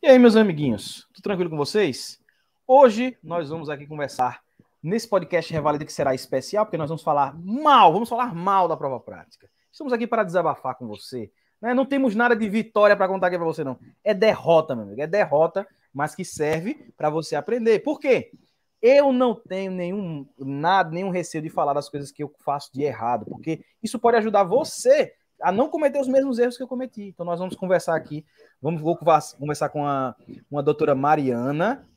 E aí, meus amiguinhos, tudo tranquilo com vocês? Hoje nós vamos aqui conversar nesse podcast Revalida que será especial, porque nós vamos falar mal da prova prática. Estamos aqui para desabafar com você, né? Não temos nada de vitória para contar aqui para você, não. É derrota, meu amigo, é derrota, mas que serve para você aprender. Por quê? Eu não tenho nenhum receio de falar das coisas que eu faço de errado, porque isso pode ajudar você a não cometer os mesmos erros que eu cometi. Então nós vamos conversar aqui. Vou conversar com uma doutora Mariana.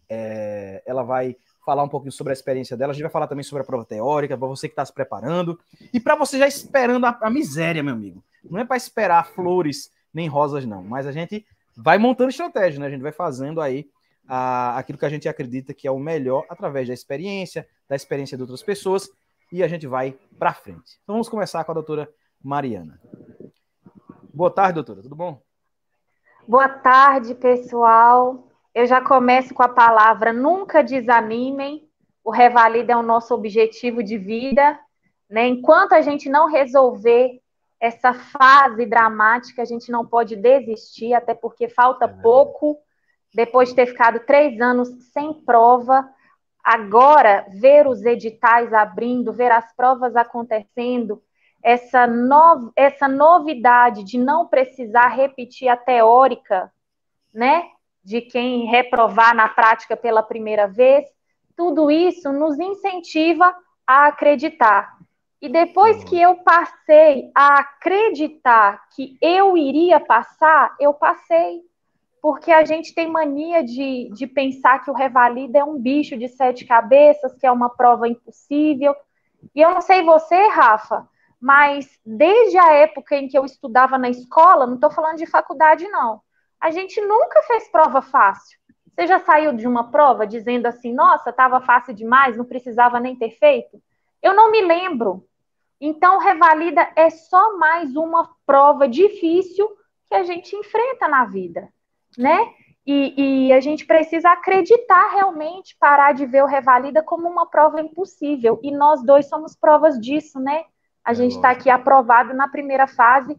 Ela vai falar um pouquinho sobre a experiência dela. A gente vai falar também sobre a prova teórica, para você que está se preparando. E para você já esperando a miséria, meu amigo. Não é para esperar flores nem rosas, não. Mas a gente vai montando estratégia, né? A gente vai fazendo aí aquilo que a gente acredita que é o melhor através da experiência de outras pessoas. E a gente vai para frente. Então vamos começar com a doutora Mariana. Boa tarde, doutora. Tudo bom? Boa tarde, pessoal. Eu já começo com a palavra nunca desanimem. O Revalida é o nosso objetivo de vida, né? Enquanto a gente não resolver essa fase dramática, a gente não pode desistir, até porque falta pouco. Depois de ter ficado 3 anos sem prova, agora ver os editais abrindo, ver as provas acontecendo, essa novidade de não precisar repetir a teórica, né, de quem reprovar na prática pela primeira vez, tudo isso nos incentiva a acreditar. E depois que eu passei a acreditar que eu iria passar, eu passei. Porque a gente tem mania de pensar que o Revalida é um bicho de 7 cabeças, que é uma prova impossível. E eu não sei você, Rafa, mas desde a época em que eu estudava na escola, não estou falando de faculdade, não, a gente nunca fez prova fácil. Você já saiu de uma prova dizendo assim, nossa, estava fácil demais, não precisava nem ter feito? Eu não me lembro. Então, Revalida é só mais uma prova difícil que a gente enfrenta na vida, né? E a gente precisa acreditar realmente, parar de ver o Revalida como uma prova impossível. E nós dois somos provas disso, né? A gente está aqui aprovado na primeira fase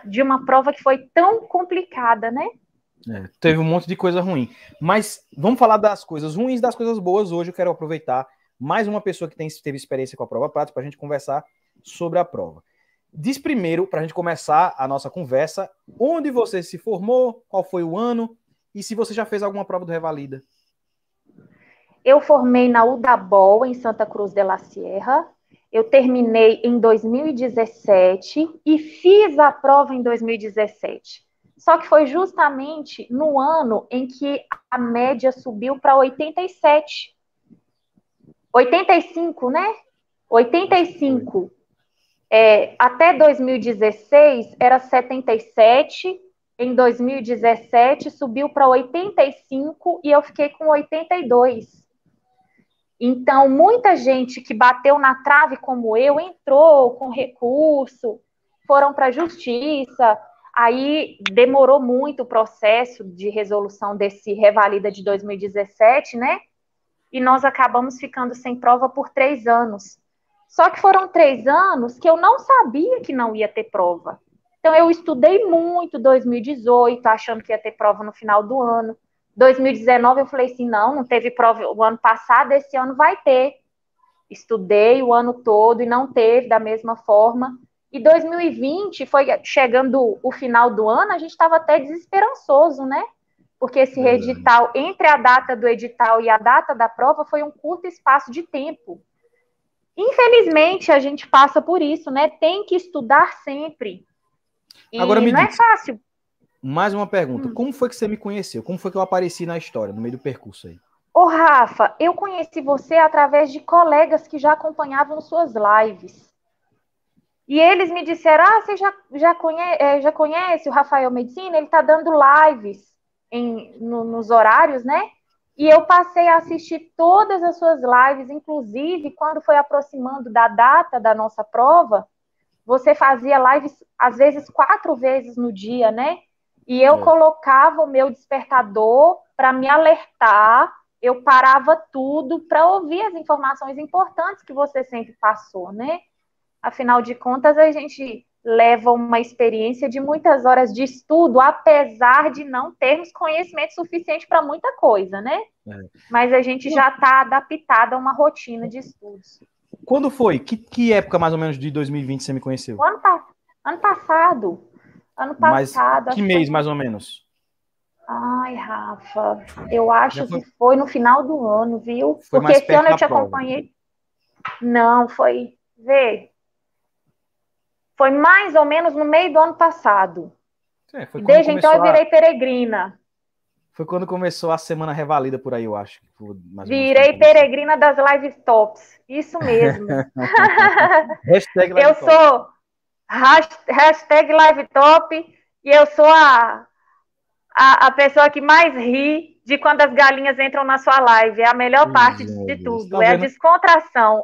de uma prova que foi tão complicada, né? Teve um monte de coisa ruim. Mas vamos falar das coisas ruins, das coisas boas. Hoje eu quero aproveitar mais uma pessoa que teve experiência com a prova prática para a gente conversar sobre a prova. Diz primeiro, para a gente começar a nossa conversa, onde você se formou, qual foi o ano e se você já fez alguma prova do Revalida. Eu formei na Udabol, em Santa Cruz de la Sierra. Eu terminei em 2017 e fiz a prova em 2017. Só que foi justamente no ano em que a média subiu para 87. 85, né? 85. Até 2016 era 77. Em 2017 subiu para 85 e eu fiquei com 82. Então, muita gente que bateu na trave como eu entrou com recurso, foram para a justiça, aí demorou muito o processo de resolução desse Revalida de 2017, né? E nós acabamos ficando sem prova por 3 anos. Só que foram 3 anos que eu não sabia que não ia ter prova. Então, eu estudei muito 2018, achando que ia ter prova no final do ano. 2019 eu falei assim, não teve prova o ano passado, esse ano vai ter. Estudei o ano todo e não teve da mesma forma. E 2020 foi chegando o final do ano, a gente estava até desesperançoso, né? Porque esse edital, entre a data do edital e a data da prova, foi um curto espaço de tempo. Infelizmente, a gente passa por isso, né? Tem que estudar sempre. E Agora me não é diz, fácil. mais uma pergunta. Como foi que você me conheceu? Como foi que eu apareci na história, no meio do percurso aí? Ô, Rafa, eu conheci você através de colegas que já acompanhavam suas lives. E eles me disseram, você já conhece o Rafael Medicina? Ele está dando lives nos horários, né? E eu passei a assistir todas as suas lives, inclusive quando foi aproximando da data da nossa prova, você fazia lives, às vezes, 4 vezes no dia, né? E eu colocava o meu despertador para me alertar, eu parava tudo para ouvir as informações importantes que você sempre passou, né? Afinal de contas, a gente leva uma experiência de muitas horas de estudo, apesar de não termos conhecimento suficiente para muita coisa, né? Mas a gente já está adaptado a uma rotina de estudos. Quando foi? Que época mais ou menos de 2020 você me conheceu? Ano passado. Mas que mês mais ou menos? Ai, Rafa, eu acho que foi no final do ano, viu? Foi porque mais esse ano perto eu da te prova. acompanhei. Não, foi. Foi mais ou menos no meio do ano passado. Foi Desde então eu virei peregrina. Foi quando começou a semana revalida por aí, eu acho. Virei peregrina das live tops. Isso mesmo. Hashtag eu sou hashtag live top e eu sou a pessoa que mais ri de quando as galinhas entram na sua live. É a melhor parte de tudo. Tá, é a descontração.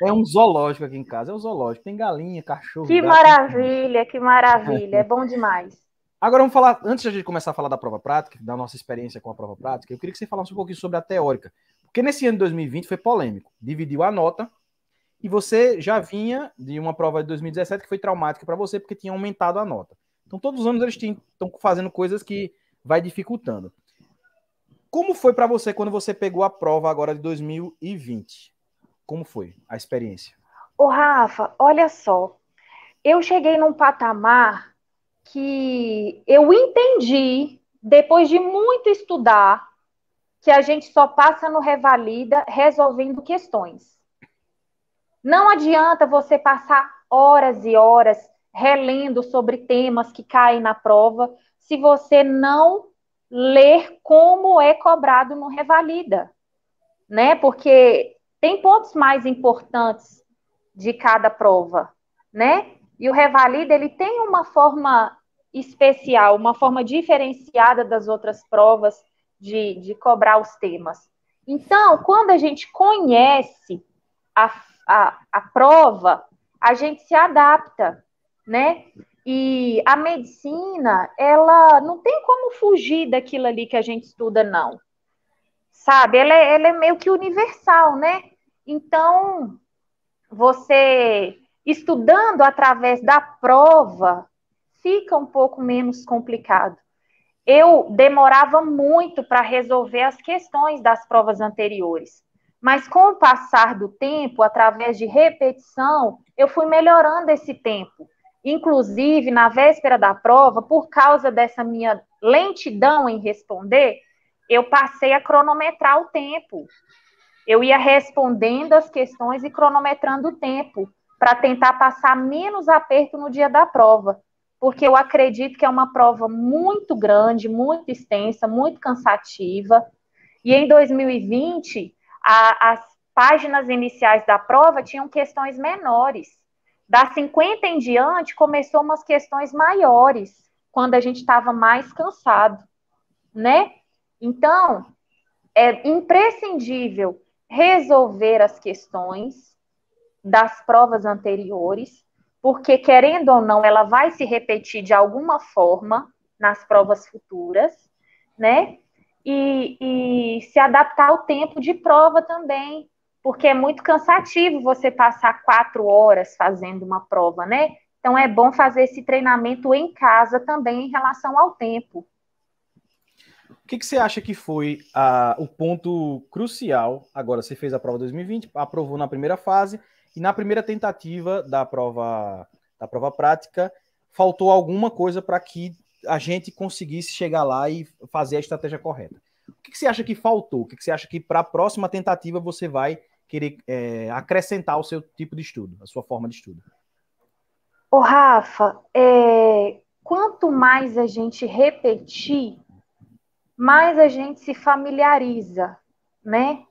É um zoológico aqui em casa. É um zoológico. Tem galinha, cachorro, que gato. Maravilha, que maravilha. É bom demais. Agora vamos falar, antes de a gente começar a falar da prova prática, da nossa experiência com a prova prática, eu queria que você falasse um pouquinho sobre a teórica. Porque nesse ano de 2020 foi polêmico. Dividiu a nota e você já vinha de uma prova de 2017 que foi traumática para você porque tinha aumentado a nota. Então todos os anos eles estão fazendo coisas que vai dificultando. Como foi para você quando você pegou a prova agora de 2020? Como foi a experiência? Ô, Rafa, olha só. Eu cheguei num patamar que eu entendi, depois de muito estudar, que a gente só passa no Revalida resolvendo questões. Não adianta você passar horas e horas relendo sobre temas que caem na prova se você não ler como é cobrado no Revalida, né? Porque tem pontos mais importantes de cada prova, né? E o Revalida, ele tem uma forma especial, uma forma diferenciada das outras provas de cobrar os temas. Então, quando a gente conhece a prova, a gente se adapta, né? E a medicina, ela não tem como fugir daquilo ali que a gente estuda, não. Sabe? Ela é meio que universal, né? Então, você estudando através da prova, fica um pouco menos complicado. Eu demorava muito para resolver as questões das provas anteriores, mas com o passar do tempo, através de repetição, eu fui melhorando esse tempo. Inclusive, na véspera da prova, por causa dessa minha lentidão em responder, eu passei a cronometrar o tempo. Eu ia respondendo as questões e cronometrando o tempo para tentar passar menos aperto no dia da prova, porque eu acredito que é uma prova muito grande, muito extensa, muito cansativa. E em 2020, as páginas iniciais da prova tinham questões menores. Das 50 em diante, começou umas questões maiores, quando a gente estava mais cansado, né? Então, é imprescindível resolver as questões das provas anteriores, porque, querendo ou não, ela vai se repetir de alguma forma nas provas futuras, né? E se adaptar ao tempo de prova também, porque é muito cansativo você passar 4 horas fazendo uma prova, né? Então, é bom fazer esse treinamento em casa também em relação ao tempo. O que você acha que foi o ponto crucial? Agora, você fez a prova 2020, aprovou na primeira fase, e na primeira tentativa da prova prática, faltou alguma coisa para que a gente conseguisse chegar lá e fazer a estratégia correta. O que você acha que faltou? O que você acha que para a próxima tentativa você vai querer acrescentar ao seu tipo de estudo, a sua forma de estudo? Ô, Rafa, quanto mais a gente repetir, mais a gente se familiariza, né?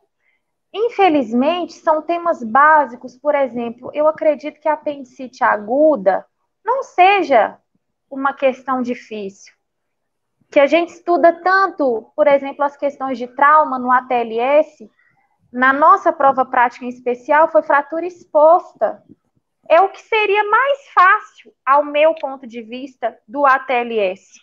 Infelizmente, são temas básicos, por exemplo, eu acredito que a apendicite aguda não seja uma questão difícil. Que a gente estuda tanto, por exemplo, as questões de trauma no ATLS, na nossa prova prática em especial, foi fratura exposta. É o que seria mais fácil, ao meu ponto de vista, do ATLS.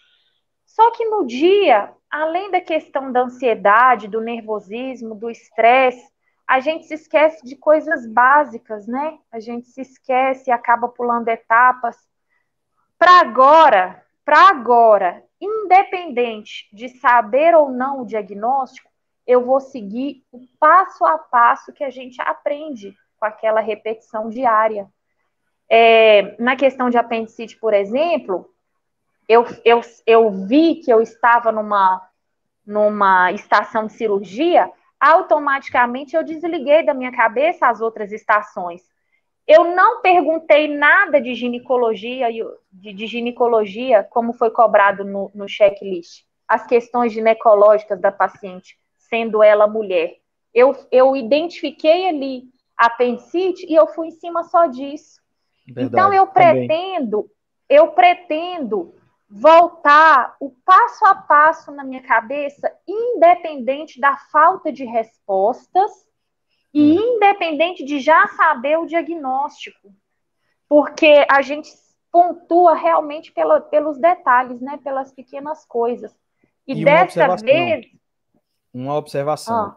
Só que no dia, além da questão da ansiedade, do nervosismo, do estresse, a gente se esquece de coisas básicas, né? A gente se esquece e acaba pulando etapas. Para agora, independente de saber ou não o diagnóstico, eu vou seguir o passo a passo que a gente aprende com aquela repetição diária. Na questão de apendicite, por exemplo, eu vi que eu estava numa estação de cirurgia, automaticamente eu desliguei da minha cabeça as outras estações. Eu não perguntei nada de ginecologia, como foi cobrado no checklist. As questões ginecológicas da paciente, sendo ela mulher. Eu identifiquei ali a apendicite e eu fui em cima só disso. Verdade, então, eu pretendo voltar o passo a passo na minha cabeça, independente da falta de respostas e independente de já saber o diagnóstico, porque a gente pontua realmente pelos detalhes, né? Pelas pequenas coisas. E dessa vez... Uma observação.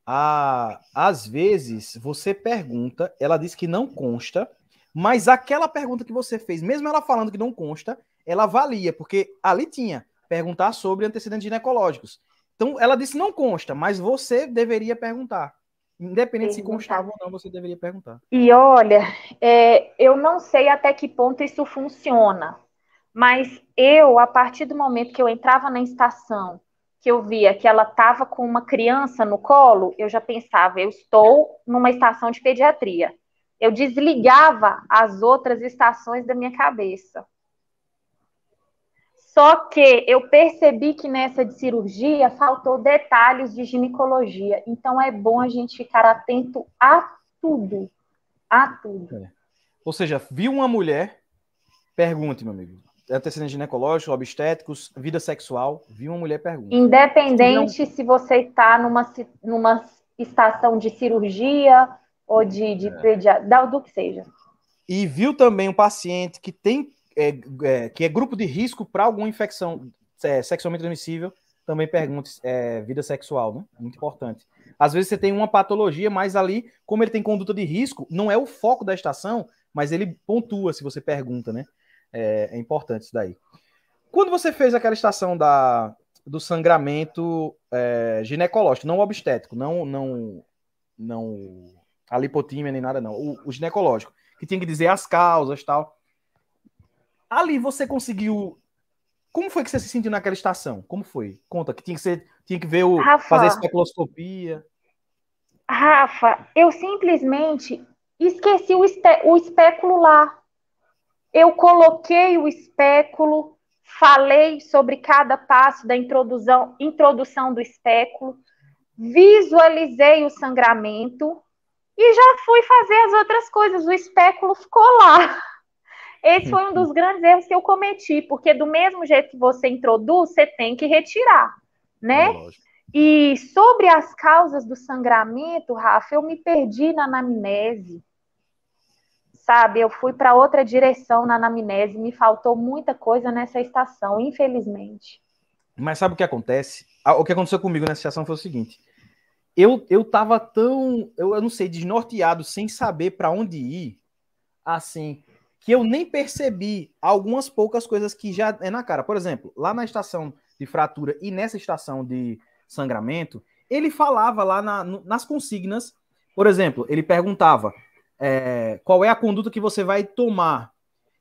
Às vezes, você pergunta, ela diz que não consta, mas aquela pergunta que você fez, mesmo ela falando que não consta, ela valia, porque ali tinha perguntar sobre antecedentes ginecológicos. Então, ela disse não consta, mas você deveria perguntar. Independente se constava ou não, você deveria perguntar. E olha, eu não sei até que ponto isso funciona, mas a partir do momento que eu entrava na estação, que eu via que ela estava com uma criança no colo, eu já pensava, eu estou numa estação de pediatria. Eu desligava as outras estações da minha cabeça. Só que eu percebi que nessa de cirurgia faltou detalhes de ginecologia. Então é bom a gente ficar atento a tudo. A tudo. Ou seja, viu uma mulher, pergunte, meu amigo. Antecedentes ginecológicos, obstétricos, vida sexual, viu uma mulher, pergunta. Independente se você está numa estação de cirurgia ou de pediatria, do que seja. E viu também um paciente que tem que é grupo de risco para alguma infecção sexualmente transmissível, também pergunte vida sexual, né? Muito importante. Às vezes você tem uma patologia, mas ali, como ele tem conduta de risco, não é o foco da estação, mas ele pontua se você pergunta, né? É importante isso daí. Quando você fez aquela estação do sangramento ginecológico, não obstétrico, não a lipotímia nem nada, não, o ginecológico, que tinha que dizer as causas e tal. Ali você conseguiu. Como foi que você se sentiu naquela estação? Como foi? Conta, que tinha que ver fazer especuloscopia. Rafa, eu simplesmente esqueci o espéculo lá. Eu coloquei o espéculo, falei sobre cada passo da introdução do espéculo, visualizei o sangramento e já fui fazer as outras coisas. O espéculo ficou lá. Esse foi um dos grandes erros que eu cometi, porque do mesmo jeito que você introduz, você tem que retirar, né? E sobre as causas do sangramento, Rafa, eu me perdi na anamnese, sabe? Eu fui para outra direção na anamnese, me faltou muita coisa nessa estação, infelizmente. Mas sabe o que acontece? O que aconteceu comigo nessa estação foi o seguinte: eu tava tão, eu não sei, desnorteado, sem saber para onde ir, assim, que eu nem percebi algumas poucas coisas que já é na cara. Por exemplo, lá na estação de fratura e nessa estação de sangramento, ele falava lá nas consignas, por exemplo, ele perguntava qual é a conduta que você vai tomar.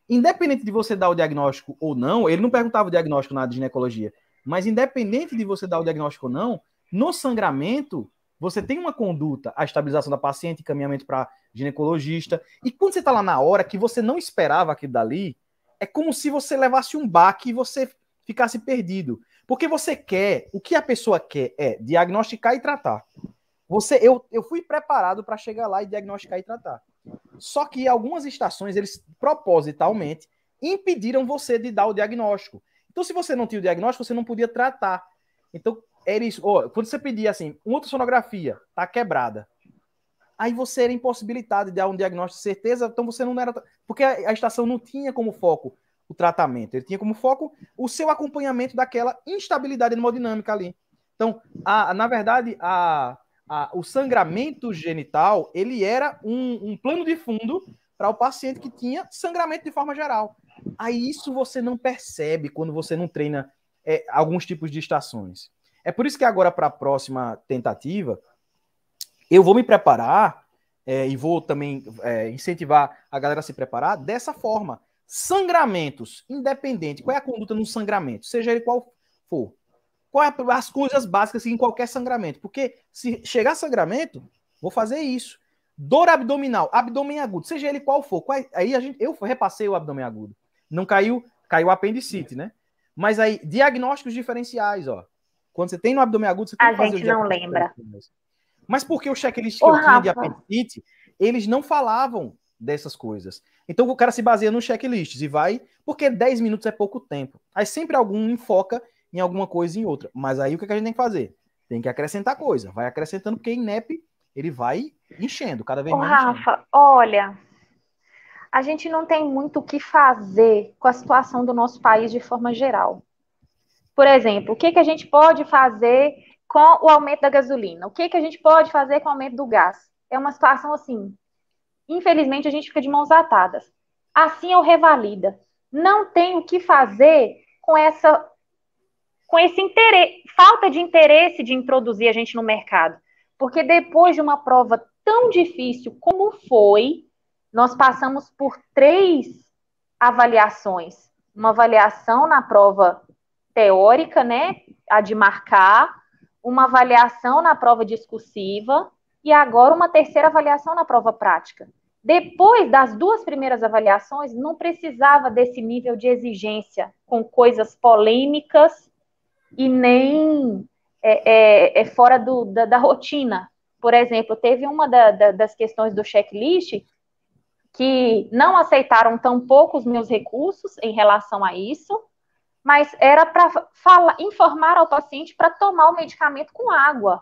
Independente de você dar o diagnóstico ou não, ele não perguntava o diagnóstico na ginecologia, mas independente de você dar o diagnóstico ou não, no sangramento, você tem uma conduta, a estabilização da paciente, encaminhamento para ginecologista. E quando você está lá na hora que você não esperava aquilo dali, é como se você levasse um baque e você ficasse perdido. Porque você quer, o que a pessoa quer é diagnosticar e tratar. Eu fui preparado para chegar lá e diagnosticar e tratar. Só que algumas estações, eles propositalmente impediram você de dar o diagnóstico. Então, se você não tinha o diagnóstico, você não podia tratar. Então, era isso. Quando você pedia assim, uma ultrassonografia tá quebrada, aí você era impossibilitado de dar um diagnóstico de certeza, então você não era. Porque a estação não tinha como foco o tratamento, ele tinha como foco o seu acompanhamento daquela instabilidade hemodinâmica ali. Então, na verdade, o sangramento genital, ele era um plano de fundo para o paciente que tinha sangramento de forma geral. Aí isso você não percebe quando você não treina alguns tipos de estações. É por isso que agora, para a próxima tentativa, eu vou me preparar e vou também incentivar a galera a se preparar dessa forma. Sangramentos, independente. Qual é a conduta no sangramento? Seja ele qual for. Quais as coisas básicas em qualquer sangramento? Porque se chegar sangramento, vou fazer isso. Dor abdominal, abdômen agudo, seja ele qual for. Aí eu repassei o abdômen agudo. Não caiu apendicite, né? Mas aí, diagnósticos diferenciais, ó. Quando você tem no abdômen agudo, você tem A que fazer gente não lembra. Mas porque o checklist que eu tinha de apendicite, eles não falavam dessas coisas. Então o cara se baseia nos checklists e vai, porque 10 minutos é pouco tempo. Aí sempre algum enfoca em alguma coisa e em outra. Mas aí o que a gente tem que fazer? Tem que acrescentar coisa. Vai acrescentando, porque INEP ele vai enchendo, cada vez mais Rafa, enchendo. olha, a gente não tem muito o que fazer com a situação do nosso país de forma geral. Por exemplo, o que a gente pode fazer com o aumento da gasolina? O que a gente pode fazer com o aumento do gás? É uma situação assim, infelizmente a gente fica de mãos atadas. Assim é o Revalida. Não tem o que fazer com esse interesse, falta de interesse de introduzir a gente no mercado. Porque depois de uma prova tão difícil como foi, nós passamos por 3 avaliações. Uma avaliação na prova teórica, né, a de marcar, uma avaliação na prova discursiva e agora uma terceira avaliação na prova prática. Depois das 2 primeiras avaliações, não precisava desse nível de exigência com coisas polêmicas e nem fora da rotina. Por exemplo, teve uma das questões do checklist que não aceitaram tampouco os meus recursos em relação a isso, mas era para informar ao paciente para tomar o medicamento com água.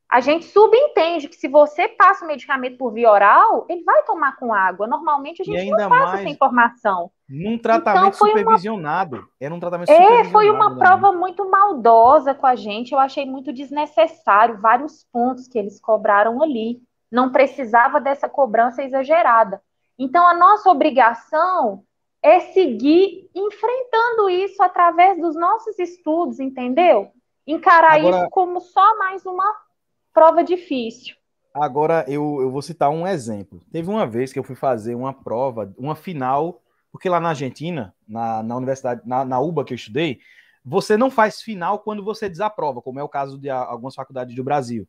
A gente subentende que se você passa o medicamento por via oral, ele vai tomar com água. Normalmente a gente não passa essa informação. Num tratamento então, supervisionado. Era um tratamento supervisionado. Foi uma prova muito maldosa com a gente. Eu achei muito desnecessário vários pontos que eles cobraram ali. Não precisava dessa cobrança exagerada. Então, a nossa obrigação é seguir enfrentando isso através dos nossos estudos, entendeu? Encarar isso como só mais uma prova difícil. Agora, eu vou citar um exemplo. Teve uma vez que eu fui fazer uma prova, uma final, porque lá na Argentina, na universidade, na UBA que eu estudei, você não faz final quando você desaprova, como é o caso de algumas faculdades do Brasil.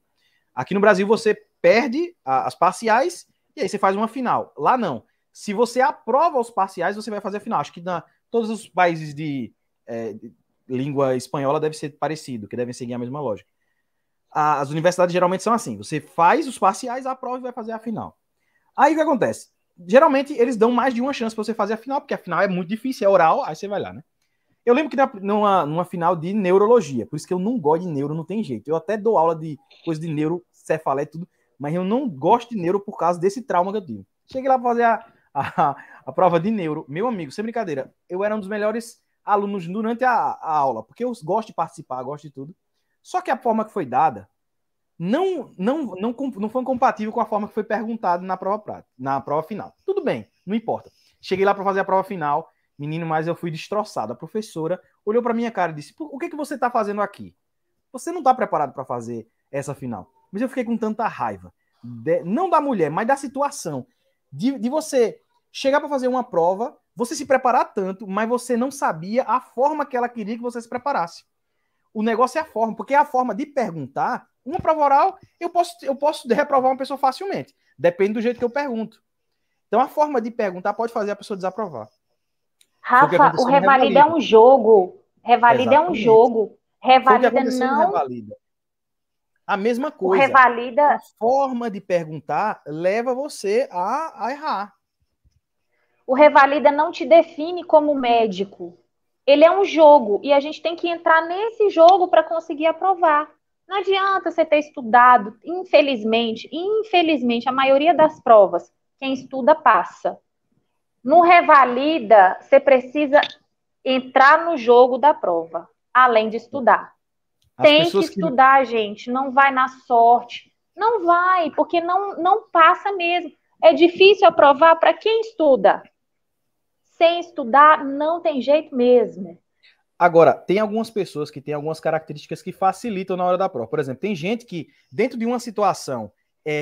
Aqui no Brasil, você perde as parciais e aí você faz uma final. Lá não. Se você aprova os parciais, você vai fazer a final. Acho que todos os países de língua espanhola deve ser parecido, que devem seguir a mesma lógica. As universidades geralmente são assim. Você faz os parciais, aprova e vai fazer a final. Aí o que acontece? Geralmente eles dão mais de uma chance para você fazer a final, porque a final é muito difícil, é oral, aí você vai lá, né? Eu lembro que numa final de neurologia, por isso que eu não gosto de neuro, não tem jeito. Eu até dou aula de coisa de neurocefaleia e tudo, mas eu não gosto de neuro por causa desse trauma que eu tive. Cheguei lá para fazer a prova de neuro. Meu amigo, sem brincadeira, eu era um dos melhores alunos durante a aula, porque eu gosto de participar, gosto de tudo. Só que a forma que foi dada não foi compatível com a forma que foi perguntado na prova final. Tudo bem, não importa. Cheguei lá para fazer a prova final, menino, mas eu fui destroçado. A professora olhou para minha cara e disse: o que você está fazendo aqui? Você não está preparado para fazer essa final. Mas eu fiquei com tanta raiva. Não da mulher, mas da situação. De você chegar para fazer uma prova, você se preparar tanto, mas você não sabia a forma que ela queria que você se preparasse. O negócio é a forma, porque a forma de perguntar, uma prova oral, eu posso reprovar uma pessoa facilmente. Depende do jeito que eu pergunto. Então, a forma de perguntar pode fazer a pessoa desaprovar. Rafa, o Revalida é um jogo. Revalida é um jogo. Revalida não... Revalida. A mesma coisa. O Revalida... A forma de perguntar leva você a errar. O Revalida não te define como médico. Ele é um jogo e a gente tem que entrar nesse jogo para conseguir aprovar. Não adianta você ter estudado, infelizmente, a maioria das provas, quem estuda passa. No Revalida, você precisa entrar no jogo da prova, além de estudar. Tem que estudar, gente, não vai na sorte. Não vai, porque não passa mesmo. É difícil aprovar para quem estuda. sem estudar não tem jeito mesmo. Agora, tem algumas pessoas que têm algumas características que facilitam na hora da prova. Por exemplo, tem gente que, dentro de uma situação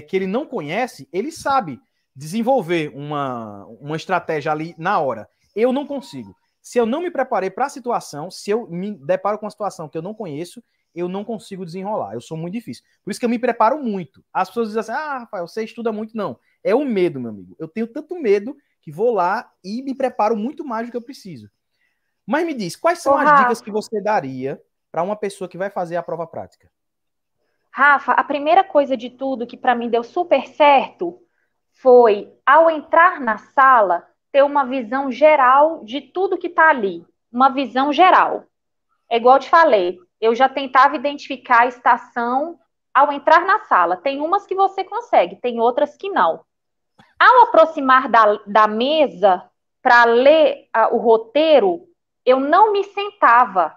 que ele não conhece, ele sabe desenvolver uma estratégia ali na hora. Eu não consigo. Se eu não me preparei para a situação, se eu me deparo com uma situação que eu não conheço, eu não consigo desenrolar. Eu sou muito difícil. Por isso que eu me preparo muito. As pessoas dizem assim, Rafael, você estuda muito. Não. É o medo, meu amigo. Eu tenho tanto medo que vou lá e me preparo muito mais do que eu preciso. Mas me diz, quais são as dicas que você daria para uma pessoa que vai fazer a prova prática? Rafa, a primeira coisa de tudo que para mim deu super certo foi, ao entrar na sala, ter uma visão geral de tudo que está ali. Uma visão geral. É igual eu te falei, eu já tentava identificar a estação ao entrar na sala. Tem umas que você consegue, tem outras que não. Ao aproximar da mesa para ler o roteiro, eu não me sentava.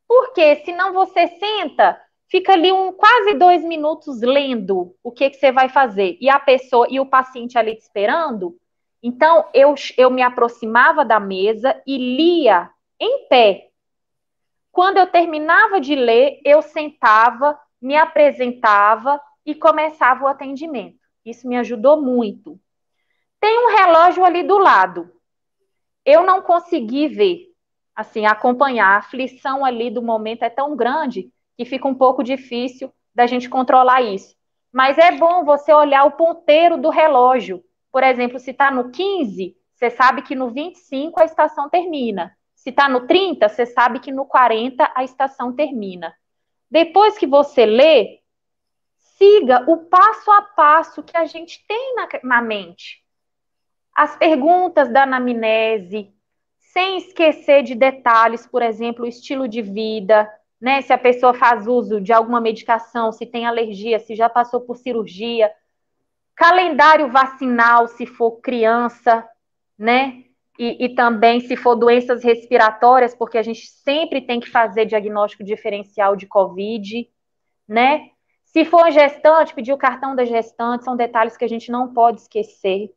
Porque senão você senta, fica ali quase 2 minutos lendo o que você vai fazer. E a pessoa e o paciente ali te esperando. Então, eu me aproximava da mesa e lia em pé. Quando eu terminava de ler, eu sentava, me apresentava e começava o atendimento. Isso me ajudou muito. Tem um relógio ali do lado. Eu não consegui ver, assim, acompanhar. A aflição ali do momento é tão grande que fica um pouco difícil da gente controlar isso. Mas é bom você olhar o ponteiro do relógio. Por exemplo, se está no 15, você sabe que no 25 a estação termina. Se está no 30, você sabe que no 40 a estação termina. Depois que você lê, siga o passo a passo que a gente tem na mente. As perguntas da anamnese, sem esquecer de detalhes, por exemplo, o estilo de vida, né? Se a pessoa faz uso de alguma medicação, se tem alergia, se já passou por cirurgia, calendário vacinal, se for criança, né? E também se for doenças respiratórias, porque a gente sempre tem que fazer diagnóstico diferencial de COVID, né? Se for gestante, pedir o cartão da gestante, são detalhes que a gente não pode esquecer.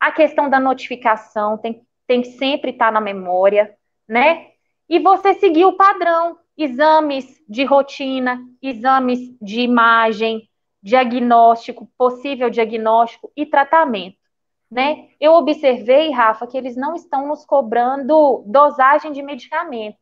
A questão da notificação tem que sempre estar na memória, né? E você seguir o padrão, exames de rotina, exames de imagem, diagnóstico, possível diagnóstico e tratamento, né? Eu observei, Rafa, que eles não estão nos cobrando dosagem de medicamento.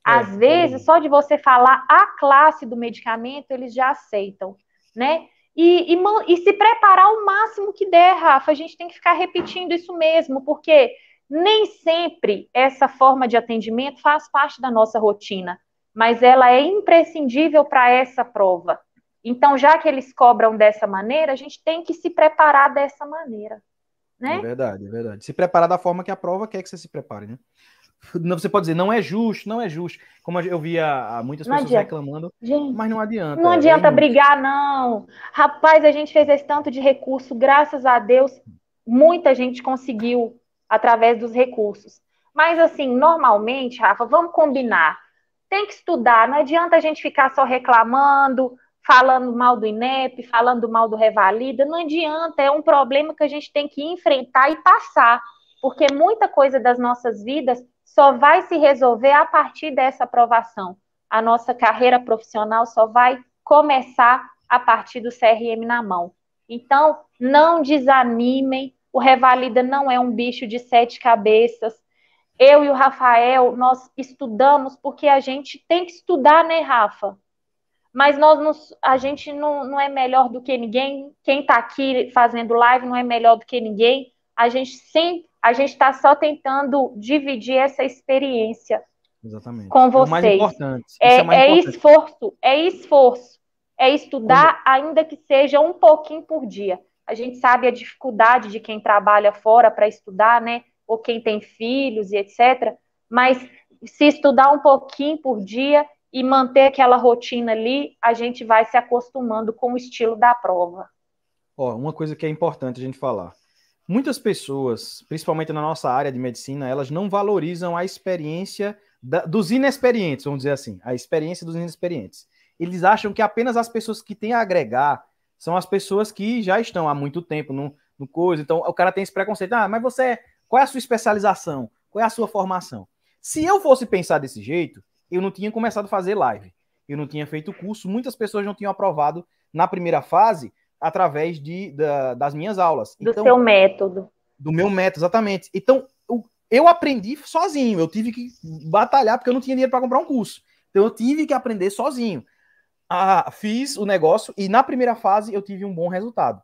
Às vezes, só de você falar a classe do medicamento, eles já aceitam, né? E se preparar o máximo que der, Rafa. A gente tem que ficar repetindo isso mesmo, porque nem sempre essa forma de atendimento faz parte da nossa rotina, mas ela é imprescindível para essa prova. Então, já que eles cobram dessa maneira, a gente tem que se preparar dessa maneira, né? É verdade, é verdade. Se preparar da forma que a prova quer que você se prepare, né? Você pode dizer, não é justo, não é justo. Como eu via muitas pessoas reclamando, gente, mas não adianta. Não adianta brigar, não. Rapaz, a gente fez esse tanto de recurso, graças a Deus, muita gente conseguiu através dos recursos. Mas, assim, normalmente, Rafa, vamos combinar. Tem que estudar, não adianta a gente ficar só reclamando, falando mal do INEP, falando mal do Revalida, não adianta, é um problema que a gente tem que enfrentar e passar, porque muita coisa das nossas vidas só vai se resolver a partir dessa aprovação. A nossa carreira profissional só vai começar a partir do CRM na mão. Então, não desanimem, o Revalida não é um bicho de 7 cabeças. Eu e o Rafael, nós estudamos porque a gente tem que estudar, né, Rafa? Mas a gente não é melhor do que ninguém. Quem está aqui fazendo live não é melhor do que ninguém. A gente está só tentando dividir essa experiência. Exatamente. Com vocês. É o mais importante. Isso é mais importante. Esforço. É estudar, ainda que seja um pouquinho por dia. A gente sabe a dificuldade de quem trabalha fora para estudar, né? Ou quem tem filhos e etc. Mas se estudar um pouquinho por dia e manter aquela rotina ali, a gente vai se acostumando com o estilo da prova. Uma coisa que é importante a gente falar. Muitas pessoas, principalmente na nossa área de medicina, elas não valorizam a experiência dos inexperientes, vamos dizer assim, a experiência dos inexperientes. Eles acham que apenas as pessoas que têm a agregar são as pessoas que já estão há muito tempo no coisa. Então, o cara tem esse preconceito. Mas você Qual é a sua especialização? Qual é a sua formação? Se eu fosse pensar desse jeito, eu não tinha começado a fazer live. Eu não tinha feito curso. Muitas pessoas não tinham aprovado na primeira fase através das minhas aulas. Do seu método. Do meu método, exatamente. Então, eu aprendi sozinho. Eu tive que batalhar porque eu não tinha dinheiro para comprar um curso. Então, eu tive que aprender sozinho. Fiz o negócio e na primeira fase eu tive um bom resultado.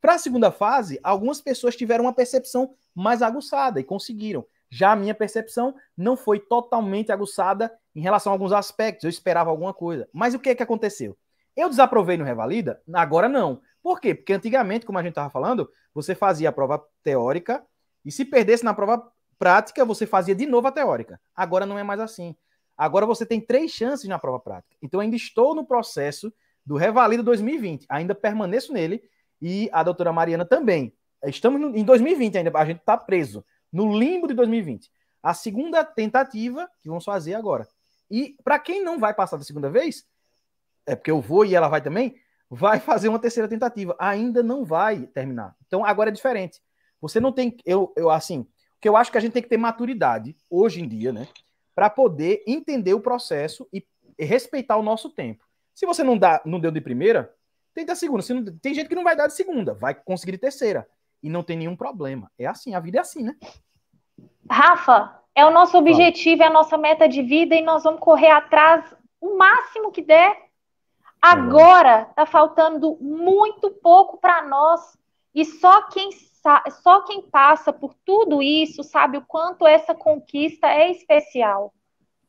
Para a segunda fase, algumas pessoas tiveram uma percepção mais aguçada e conseguiram. Já a minha percepção não foi totalmente aguçada em relação a alguns aspectos. Eu esperava alguma coisa. Mas o que aconteceu? Eu desaprovei no Revalida? Agora não. Por quê? Porque antigamente, como a gente estava falando, você fazia a prova teórica e se perdesse na prova prática, você fazia de novo a teórica. Agora não é mais assim. Agora você tem 3 chances na prova prática. Então ainda estou no processo do Revalida 2020. Ainda permaneço nele e a doutora Mariana também. Estamos em 2020 ainda, a gente está preso no limbo de 2020. A segunda tentativa que vamos fazer agora. E para quem não vai passar da segunda vez, é porque eu vou e ela vai também, vai fazer uma terceira tentativa. Ainda não vai terminar. Então agora é diferente. Você não tem, assim, que eu acho que a gente tem que ter maturidade hoje em dia, né, para poder entender o processo e respeitar o nosso tempo. Se você não deu de primeira, tenta a segunda. Tem gente que não vai dar de segunda, vai conseguir de terceira. E não tem nenhum problema. É assim, a vida é assim, né? Rafa, é o nosso objetivo, é a nossa meta de vida e nós vamos correr atrás o máximo que der. Agora tá faltando muito pouco para nós e só quem passa por tudo isso sabe o quanto essa conquista é especial,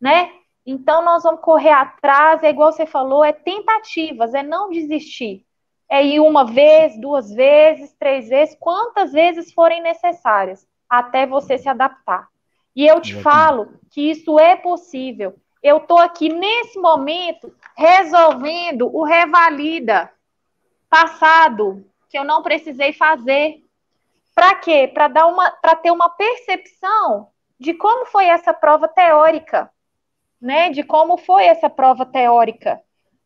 né? Então nós vamos correr atrás, é igual você falou, é tentativas, é não desistir. É ir uma vez, 2 vezes, 3 vezes, quantas vezes forem necessárias, até você se adaptar. E eu te falo que isso é possível. Eu estou aqui nesse momento resolvendo o Revalida passado, que eu não precisei fazer. Para quê? Para ter uma percepção de como foi essa prova teórica, né? De como foi essa prova teórica.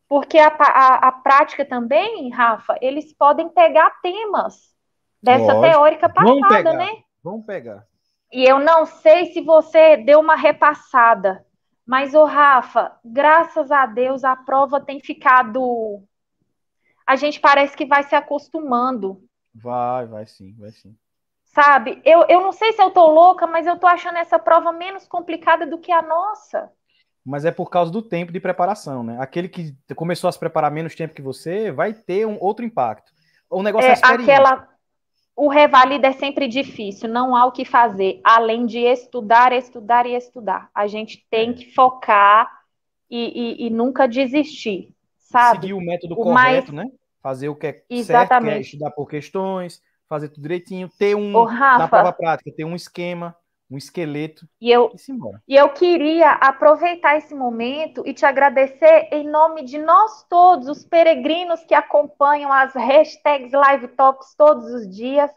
Porque a prática também, Rafa, eles podem pegar temas dessa teórica passada, né? Vamos pegar. E eu não sei se você deu uma repassada, mas, ô Rafa, graças a Deus a prova tem ficado... A gente parece que vai se acostumando. Vai sim. Sabe? Eu não sei se eu tô louca, mas eu tô achando essa prova menos complicada do que a nossa. Mas é por causa do tempo de preparação, né? Aquele que começou a se preparar menos tempo que você vai ter um outro impacto. O negócio é a experiência. O Revalida é sempre difícil, não há o que fazer, além de estudar, estudar e estudar. A gente tem que focar e nunca desistir, sabe? Seguir o método correto, né? Fazer o que é certo, que é estudar por questões, fazer tudo direitinho, ter na prova prática, ter um esquema, um esqueleto e se embora. E eu queria aproveitar esse momento e te agradecer em nome de nós todos, os peregrinos que acompanham as hashtags Live Talks todos os dias,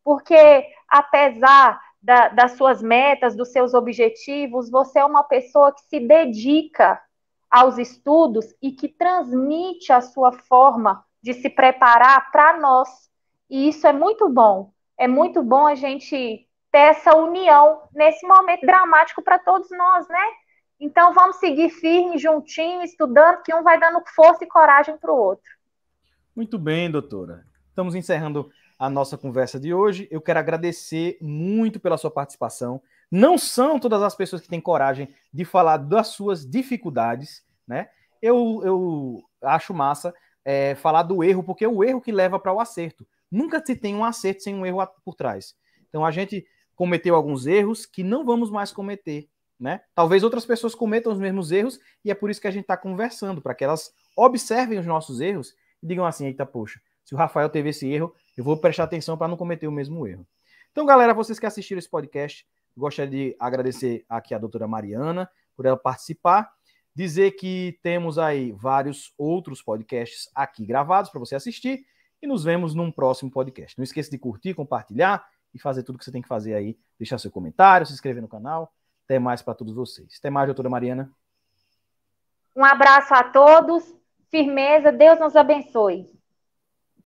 porque apesar das suas metas, dos seus objetivos, você é uma pessoa que se dedica aos estudos e que transmite a sua forma de se preparar para nós. E isso é muito bom. É muito bom a gente ter essa união nesse momento dramático para todos nós, né? Então vamos seguir firme, juntinho, estudando, que um vai dando força e coragem para o outro. Muito bem, doutora. Estamos encerrando a nossa conversa de hoje. Eu quero agradecer muito pela sua participação. Não são todas as pessoas que têm coragem de falar das suas dificuldades, né? Eu acho massa falar do erro, porque é o erro que leva para o acerto. Nunca se tem um acerto sem um erro por trás. Então a gente cometeu alguns erros que não vamos mais cometer, né? Talvez outras pessoas cometam os mesmos erros e é por isso que a gente está conversando, para que elas observem os nossos erros e digam assim, eita, poxa, se o Rafael teve esse erro, eu vou prestar atenção para não cometer o mesmo erro. Então, galera, vocês que assistiram esse podcast, gostaria de agradecer aqui a doutora Mariana por ela participar, dizer que temos aí vários outros podcasts aqui gravados para você assistir e nos vemos num próximo podcast. Não esqueça de curtir, compartilhar e fazer tudo que você tem que fazer aí, deixar seu comentário, se inscrever no canal. Até mais para todos vocês. Até mais, doutora Mariana. Um abraço a todos, firmeza, Deus nos abençoe.